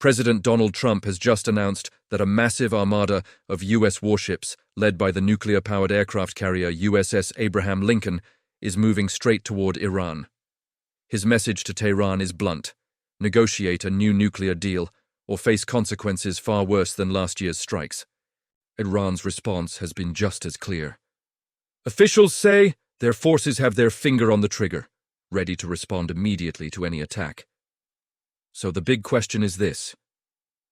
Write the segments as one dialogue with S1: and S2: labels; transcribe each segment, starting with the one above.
S1: President Donald Trump has just announced that a massive armada of U.S. warships, led by the nuclear-powered aircraft carrier USS Abraham Lincoln, is moving straight toward Iran. His message to Tehran is blunt: negotiate a new nuclear deal or face consequences far worse than last year's strikes. Iran's response has been just as clear. Officials say their forces have their finger on the trigger, ready to respond immediately to any attack. So the big question is this: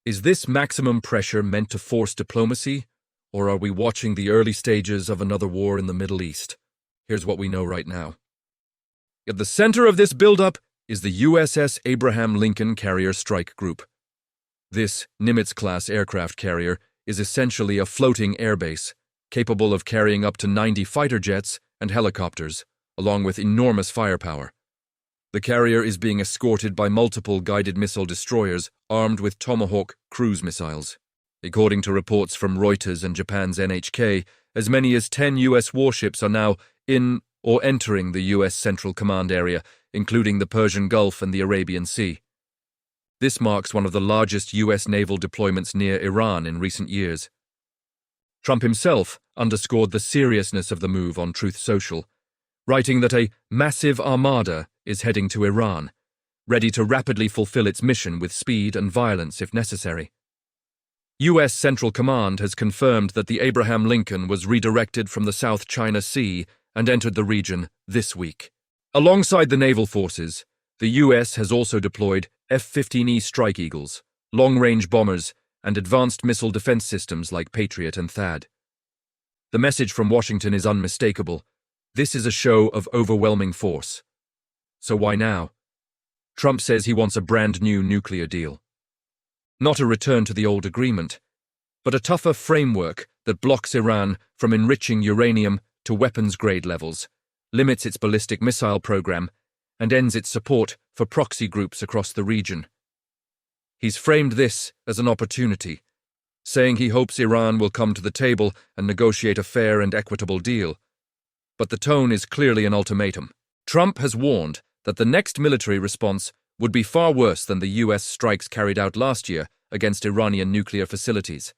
S1: is this maximum pressure meant to force diplomacy, or are we watching the early stages of another war in the Middle East? Here's what we know right now. At the center of this buildup is the USS Abraham Lincoln Carrier Strike Group. This Nimitz-class aircraft carrier is essentially a floating airbase, capable of carrying up to 90 fighter jets and helicopters, along with enormous firepower. The carrier is being escorted by multiple guided missile destroyers armed with Tomahawk cruise missiles. According to reports from Reuters and Japan's NHK, as many as 10 U.S. warships are now in or entering the U.S. Central Command area, including the Persian Gulf and the Arabian Sea. This marks one of the largest U.S. naval deployments near Iran in recent years. Trump himself underscored the seriousness of the move on Truth Social, writing that a massive armada is heading to Iran, ready to rapidly fulfill its mission with speed and violence if necessary. U.S. Central Command has confirmed that the Abraham Lincoln was redirected from the South China Sea and entered the region this week. Alongside the naval forces, the U.S. has also deployed F-15E Strike Eagles, long-range bombers, and advanced missile defense systems like Patriot and THAAD. The message from Washington is unmistakable. This is a show of overwhelming force. So why now? Trump says he wants a brand new nuclear deal. Not a return to the old agreement, but a tougher framework that blocks Iran from enriching uranium to weapons-grade levels, limits its ballistic missile program, and ends its support for proxy groups across the region. He's framed this as an opportunity, saying he hopes Iran will come to the table and negotiate a fair and equitable deal. But the tone is clearly an ultimatum. Trump has warned that the next military response would be far worse than the U.S. strikes carried out last year against Iranian nuclear facilities.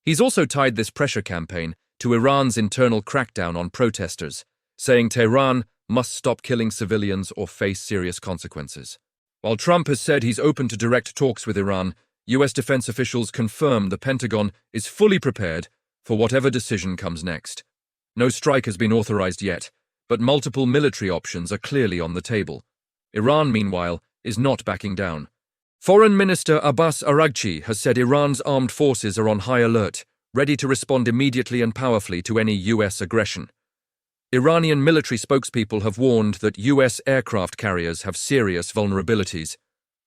S1: He's also tied this pressure campaign to Iran's internal crackdown on protesters, saying Tehran must stop killing civilians or face serious consequences. While Trump has said he's open to direct talks with Iran, U.S. defense officials confirm the Pentagon is fully prepared for whatever decision comes next. No strike has been authorized yet, but multiple military options are clearly on the table. Iran, meanwhile, is not backing down. Foreign Minister Abbas Araghchi has said Iran's armed forces are on high alert, ready to respond immediately and powerfully to any U.S. aggression. Iranian military spokespeople have warned that U.S. aircraft carriers have serious vulnerabilities,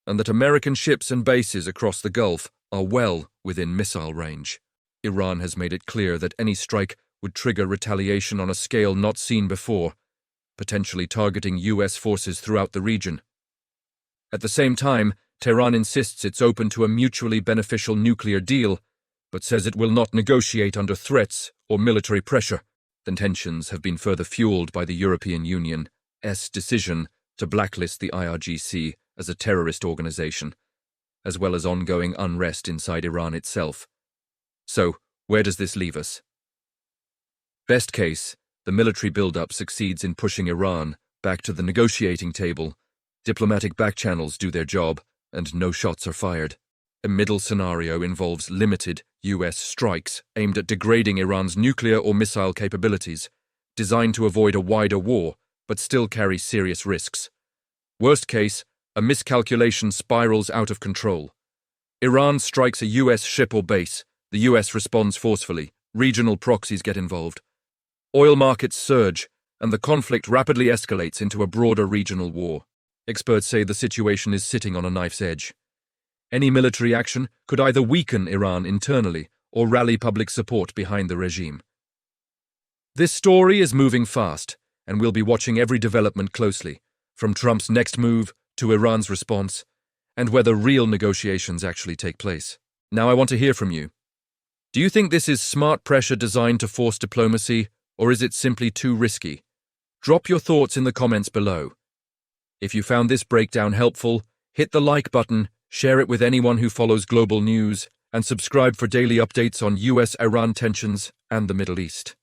S1: and that American ships and bases across the Gulf are well within missile range. Iran has made it clear that any strike would trigger retaliation on a scale not seen before, potentially targeting U.S. forces throughout the region. At the same time, Tehran insists it's open to a mutually beneficial nuclear deal, but says it will not negotiate under threats or military pressure. The tensions have been further fueled by the European Union's decision to blacklist the IRGC as a terrorist organization, as well as ongoing unrest inside Iran itself. So, where does this leave us? Best case, the military buildup succeeds in pushing Iran back to the negotiating table, diplomatic backchannels do their job, and no shots are fired. A middle scenario involves limited U.S. strikes aimed at degrading Iran's nuclear or missile capabilities, designed to avoid a wider war, but still carry serious risks. Worst case, a miscalculation spirals out of control. Iran strikes a U.S. ship or base, the U.S. responds forcefully, regional proxies get involved. Oil markets surge, and the conflict rapidly escalates into a broader regional war. Experts say the situation is sitting on a knife's edge. Any military action could either weaken Iran internally or rally public support behind the regime. This story is moving fast, and we'll be watching every development closely, from Trump's next move to Iran's response, and whether real negotiations actually take place. Now I want to hear from you. Do you think this is smart pressure designed to force diplomacy, or is it simply too risky? Drop your thoughts in the comments below. If you found this breakdown helpful, hit the like button share it with anyone who follows global news, and subscribe for daily updates on US-Iran tensions and the Middle East.